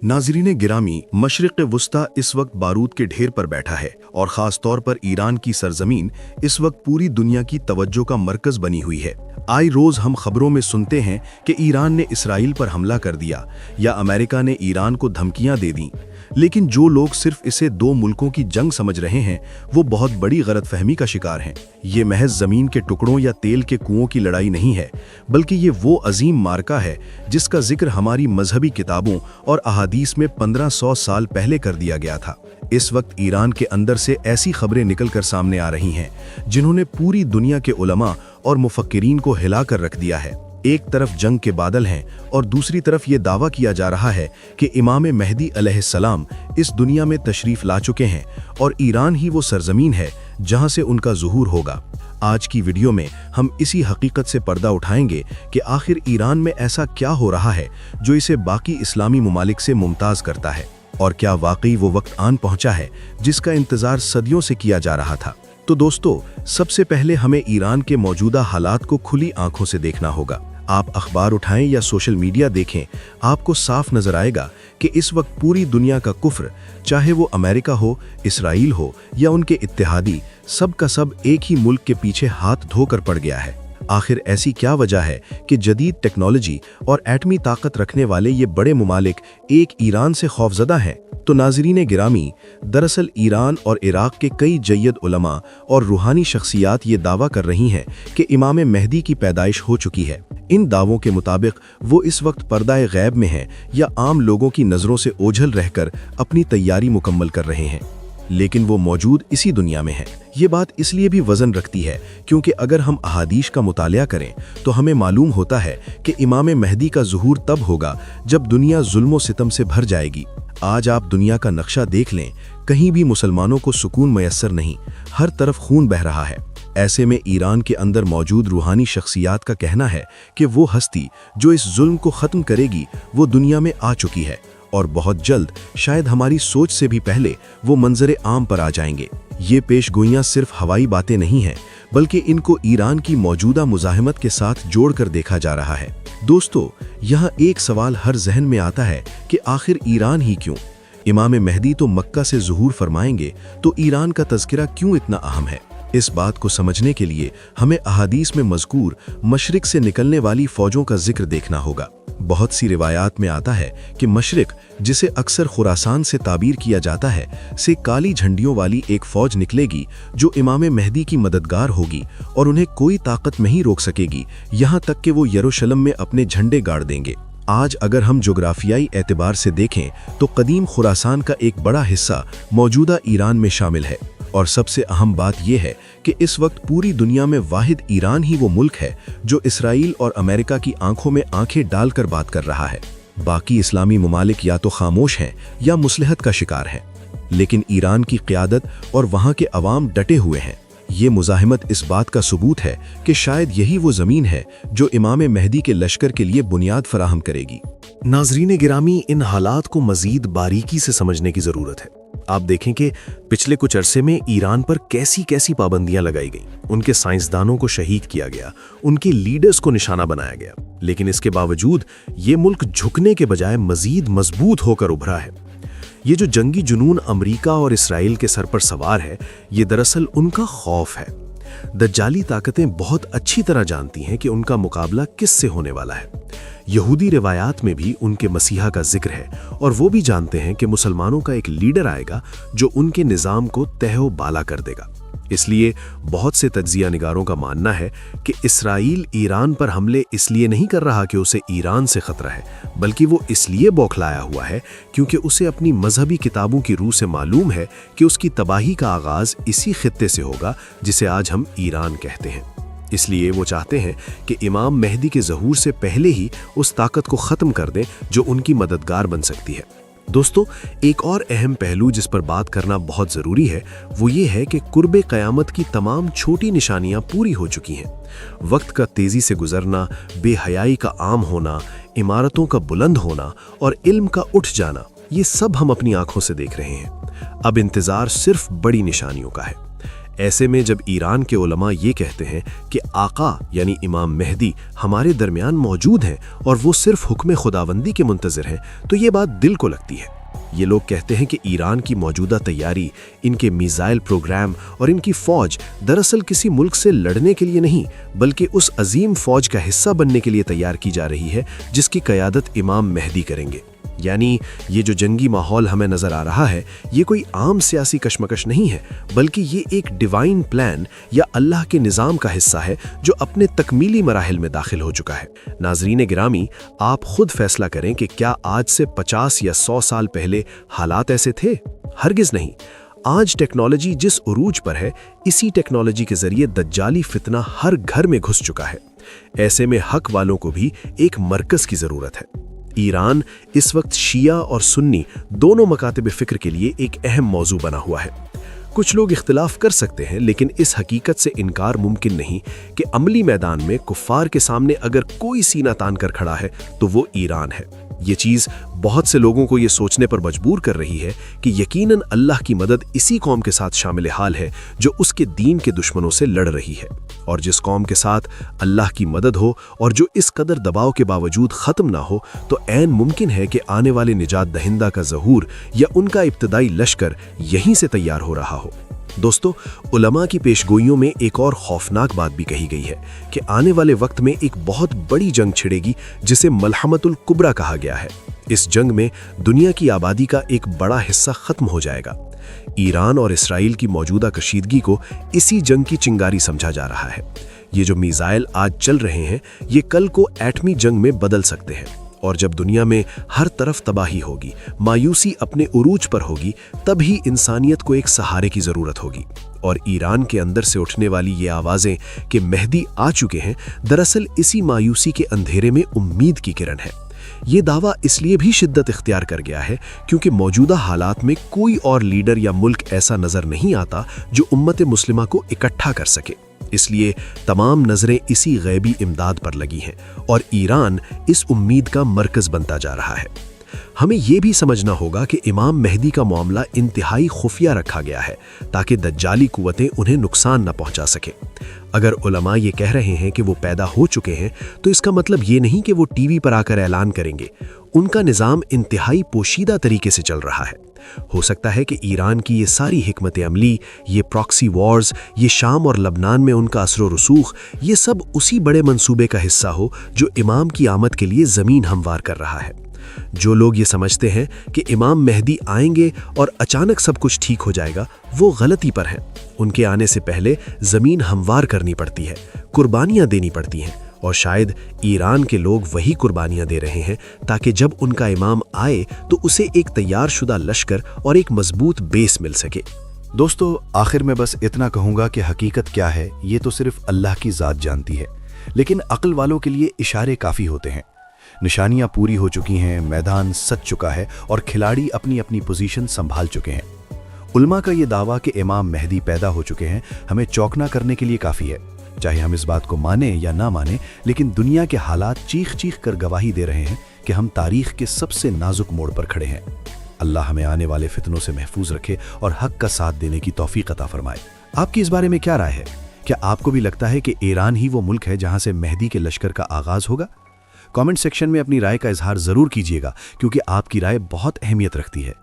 नाज़रीन गिरामी, मशरिक़ वुस्ता इस वक्त बारूद के ढेर पर बैठा है और ख़ास तौर पर ईरान की सरज़मीन इस वक्त पूरी दुनिया की तवज्जो का मरकज़ बनी हुई है। आए रोज़ हम खबरों में सुनते हैं कि ईरान ने इसराइल पर हमला कर दिया या अमेरिका ने ईरान को धमकियां दे दी, लेकिन जो लोग सिर्फ इसे दो मुल्कों की जंग समझ रहे हैं वो बहुत बड़ी गलतफहमी का शिकार हैं। ये महज ज़मीन के टुकड़ों या तेल के कुओं की लड़ाई नहीं है, बल्कि ये वो अजीम मार्का है जिसका जिक्र हमारी मजहबी किताबों और अहादीस में 1500 साल पहले कर दिया गया था। इस वक्त ईरान के अंदर से ऐसी खबरें निकलकर सामने आ रही हैं जिन्होंने पूरी दुनिया के उलमा और मुफक्किरीन को हिला कर रख दिया है। एक तरफ जंग के बादल हैं और दूसरी तरफ ये दावा किया जा रहा है कि इमाम मेहदी अलैहिस्सलाम इस दुनिया में तशरीफ ला चुके हैं और ईरान ही वो सरजमीन है जहां से उनका ज़ुहूर होगा। आज की वीडियो में हम इसी हकीकत से पर्दा उठाएंगे कि आखिर ईरान में ऐसा क्या हो रहा है जो इसे बाकी इस्लामी ममालिक से मुमताज़ करता है, और क्या वाकई वो वक्त आन पहुंचा है जिसका इंतज़ार सदियों से किया जा रहा था। तो दोस्तों, सबसे पहले हमें ईरान के मौजूदा हालात को खुली आंखों से देखना होगा। आप अखबार उठाएं या सोशल मीडिया देखें, आपको साफ नजर आएगा कि इस वक्त पूरी दुनिया का कुफ्र, चाहे वो अमेरिका हो, इसराइल हो या उनके इत्तेहादी, सब का सब एक ही मुल्क के पीछे हाथ धोकर पड़ गया है। आखिर ऐसी क्या वजह है कि जदीद टेक्नोलॉजी और एटमी ताकत रखने वाले ये बड़े मुमालिक एक ईरान से खौफजदा हैं? तो नाज़रीन गिरामी, दरअसल ईरान और इराक़ के कई जय्यद उलमा और रूहानी शख्सियात ये दावा कर रही हैं कि इमाम मेहदी की पैदाइश हो चुकी है। इन दावों के मुताबिक वो इस वक्त पर्दाए गैब में हैं या आम लोगों की नज़रों से ओझल रहकर अपनी तैयारी मुकम्मल कर रहे हैं, लेकिन वो मौजूद इसी दुनिया में है। ये बात इसलिए भी वजन रखती है क्योंकि अगर हम अहादीस का मुतालिया करें तो हमें मालूम होता है कि इमाम मेहदी का ज़ुहूर तब होगा जब दुनिया जुल्म और सितम से भर जाएगी। आज आप दुनिया का नक्शा देख लें, कहीं भी मुसलमानों को सुकून मयस्सर नहीं, हर तरफ खून बह रहा है। ऐसे में ईरान के अंदर मौजूद रूहानी शख्सियात का कहना है कि वो हस्ती जो इस जुल्म को ख़त्म करेगी वो दुनिया में आ चुकी है और बहुत जल्द, शायद हमारी सोच से भी पहले, वो मंजरे आम पर आ जाएंगे। ये पेशगोइयां सिर्फ हवाई बातें नहीं हैं, बल्कि इनको ईरान की मौजूदा मुज़ाहिमत के साथ जोड़कर देखा जा रहा है। दोस्तों, यहाँ एक सवाल हर जहन में आता है कि आखिर ईरान ही क्यों? इमाम मेहदी तो मक्का से ज़ुहूर फरमाएंगे, तो ईरान का तज़किरा क्यों इतना अहम है? इस बात को समझने के लिए हमें अहादीस में मज़कूर मशरिक से निकलने वाली फ़ौजों का जिक्र देखना होगा। बहुत सी रिवायात में आता है कि मशरिक, जिसे अक्सर खुरासान से ताबीर किया जाता है, से काली झंडियों वाली एक फ़ौज निकलेगी जो इमाम मेहदी की मददगार होगी और उन्हें कोई ताकत नहीं रोक सकेगी, यहाँ तक कि वो यरूशलेम में अपने झंडे गाड़ देंगे। आज अगर हम जोग्राफियाई एतबार से देखें तो कदीम खुरासान का एक बड़ा हिस्सा मौजूदा ईरान में शामिल है, और सबसे अहम बात यह है कि इस वक्त पूरी दुनिया में वाहिद ईरान ही वो मुल्क है जो इसराइल और अमेरिका की आंखों में आंखें डालकर बात कर रहा है। बाकी इस्लामी ममालिक या तो खामोश हैं या मुसलहत का शिकार हैं, लेकिन ईरान की क़यादत और वहाँ के अवाम डटे हुए हैं। ये मुज़ाहिमत इस बात का सबूत है कि शायद यही वो ज़मीन है जो इमाम मेहदी के लश्कर के लिए बुनियाद फराहम करेगी। नाज़रीन गिरामी, इन हालात को मज़ीद बारीकी से समझने की ज़रूरत है। आप देखें कि पिछले कुछ अरसे में ईरान पर कैसी कैसी पाबंदियां लगाई गईं। उनके साइंसदानों को शहीद किया गया, उनके लीडर्स को निशाना बनाया गया, लेकिन इसके बावजूद ये मुल्क झुकने के बजाय मजीद मजबूत होकर उभरा है। ये जो जंगी जुनून अमेरिका और इसराइल के सर पर सवार है, ये दरअसल उनका खौफ है। दज्जाली ताकतें बहुत अच्छी तरह जानती हैं कि उनका मुकाबला किससे होने वाला है। यहूदी रिवायात में भी उनके मसीहा का जिक्र है, और वो भी जानते हैं कि मुसलमानों का एक लीडर आएगा जो उनके निज़ाम को तहो बाला कर देगा। इसलिए बहुत से तज्जिया निगारों का मानना है कि इसराइल ईरान पर हमले इसलिए नहीं कर रहा कि उसे ईरान से खतरा है, बल्कि वो इसलिए बौखलाया हुआ है क्योंकि उसे अपनी मजहबी किताबों की रूह से मालूम है कि उसकी तबाही का आगाज़ इसी खित्ते से होगा जिसे आज हम ईरान कहते हैं। इसलिए वो चाहते हैं कि इमाम मेहदी के ज़हूर से पहले ही उस ताकत को ख़त्म कर दें जो उनकी मददगार बन सकती है। दोस्तों, एक और अहम पहलू जिस पर बात करना बहुत ज़रूरी है वो ये है कि कुर्बे क़यामत की तमाम छोटी निशानियां पूरी हो चुकी हैं। वक्त का तेज़ी से गुजरना, बेहयाई का आम होना, इमारतों का बुलंद होना और इल्म का उठ जाना, ये सब हम अपनी आंखों से देख रहे हैं। अब इंतज़ार सिर्फ बड़ी निशानियों का है। ऐसे में जब ईरान के उलमा ये कहते हैं कि आका यानी इमाम मेहदी हमारे दरमियान मौजूद हैं और वो सिर्फ हुक्म खुदावंदी के मुंतज़िर हैं, तो ये बात दिल को लगती है। ये लोग कहते हैं कि ईरान की मौजूदा तैयारी, इनके मिसाइल प्रोग्राम और इनकी फ़ौज दरअसल किसी मुल्क से लड़ने के लिए नहीं, बल्कि उस अजीम फ़ौज का हिस्सा बनने के लिए तैयार की जा रही है जिसकी क़यादत इमाम मेहदी करेंगे। यानी ये जो जंगी माहौल हमें नज़र आ रहा है, ये कोई आम सियासी कशमकश नहीं है, बल्कि ये एक डिवाइन प्लान या अल्लाह के निज़ाम का हिस्सा है जो अपने तकमीली मराहिल में दाखिल हो चुका है। नाज़रीन गिरामी, आप खुद फैसला करें कि क्या आज से 50 या 100 साल पहले हालात ऐसे थे? हरगिज़ नहीं। आज टेक्नोलॉजी जिस उरूज पर है, इसी टेक्नोलॉजी के ज़रिए दज्जाली फितना हर घर में घुस चुका है। ऐसे में हक वालों को भी एक मरकज़ की ज़रूरत है। ईरान इस वक्त शिया और सुन्नी दोनों मकातब फ़िक्र के लिए एक अहम मौजू बना हुआ है। कुछ लोग इख्तिलाफ कर सकते हैं, लेकिन इस हकीकत से इनकार मुमकिन नहीं कि अमली मैदान में कुफ़ार के सामने अगर कोई सीना तान कर खड़ा है तो वो ईरान है। ये चीज़ बहुत से लोगों को ये सोचने पर मजबूर कर रही है कि यकीनन अल्लाह की मदद इसी कौम के साथ शामिल हाल है जो उसके दीन के दुश्मनों से लड़ रही है, और जिस कौम के साथ अल्लाह की मदद हो और जो इस कदर दबाव के बावजूद ख़त्म ना हो, तो ऐन मुमकिन है कि आने वाले निजात दहिंदा का ज़हूर या उनका इब्तदाई लश्कर यहीं से तैयार हो रहा हो। दोस्तों, उलमा की पेशगोइयों में एक और खौफनाक बात भी कही गई है कि आने वाले वक्त में एक बहुत बड़ी जंग छिड़ेगी जिसे मलहमतुल कुबरा कहा गया है। इस जंग में दुनिया की आबादी का एक बड़ा हिस्सा खत्म हो जाएगा। ईरान और इसराइल की मौजूदा कशीदगी को इसी जंग की चिंगारी समझा जा रहा है। ये जो मिसाइल आज चल रहे हैं, ये कल को एटमी जंग में बदल सकते हैं, और जब दुनिया में हर तरफ तबाही होगी, मायूसी अपने उरूज पर होगी, तब ही इंसानियत को एक सहारे की ज़रूरत होगी। और ईरान के अंदर से उठने वाली ये आवाज़ें कि मेहदी आ चुके हैं, दरअसल इसी मायूसी के अंधेरे में उम्मीद की किरण है। ये दावा इसलिए भी शिद्दत इख्तियार कर गया है क्योंकि मौजूदा हालात में कोई और लीडर या मुल्क ऐसा नज़र नहीं आता जो उम्मत मुस्लिमा को इकट्ठा कर सके। इसलिए तमाम नज़रें इसी गैबी इमदाद पर लगी हैं और ईरान इस उम्मीद का मरकज़ बनता जा रहा है। हमें यह भी समझना होगा कि इमाम मेहदी का मामला इंतहाई खुफिया रखा गया है ताकि दज्जाली कुव्वतें उन्हें नुकसान न पहुंचा सके। अगर उलमा ये कह रहे हैं कि वो पैदा हो चुके हैं, तो इसका मतलब ये नहीं कि वो टीवी पर आकर ऐलान करेंगे। उनका निज़ाम इंतहाई पोशीदा तरीके से चल रहा है। हो सकता है कि ईरान की ये सारी हिकमत अमली, ये प्रॉक्सी वॉर्स, ये शाम और लबनान में उनका असर व रसूख, ये सब उसी बड़े मंसूबे का हिस्सा हो जो इमाम की आमद के लिए ज़मीन हमवार कर रहा है। जो लोग ये समझते हैं कि इमाम मेहदी आएंगे और अचानक सब कुछ ठीक हो जाएगा, वो गलती पर हैं। उनके आने से पहले ज़मीन हमवार करनी पड़ती है, कुर्बानियाँ देनी पड़ती हैं, और शायद ईरान के लोग वही कुर्बानियां दे रहे हैं ताकि जब उनका इमाम आए तो उसे एक तैयारशुदा लश्कर और एक मजबूत बेस मिल सके। दोस्तों, आखिर में बस इतना कहूँगा कि हकीकत क्या है ये तो सिर्फ अल्लाह की ज़ात जानती है, लेकिन अक्ल वालों के लिए इशारे काफ़ी होते हैं। निशानियां पूरी हो चुकी हैं, मैदान सज चुका है और खिलाड़ी अपनी अपनी पोजीशन संभाल चुके हैं। उल्मा का ये दावा कि इमाम मेहदी पैदा हो चुके हैं हमें चौंकना करने के लिए काफ़ी है। चाहे हम इस बात को माने या ना माने, लेकिन दुनिया के हालात चीख चीख कर गवाही दे रहे हैं कि हम तारीख के सबसे नाजुक मोड़ पर खड़े हैं। अल्लाह हमें आने वाले फितनों से महफूज रखे और हक का साथ देने की तौफीक अता फरमाए। आपकी इस बारे में क्या राय है? क्या आपको भी लगता है कि ईरान ही वो मुल्क है जहां से मेहदी के लश्कर का आगाज होगा? कमेंट सेक्शन में अपनी राय का इजहार ज़रूर कीजिएगा, क्योंकि आपकी राय बहुत अहमियत रखती है।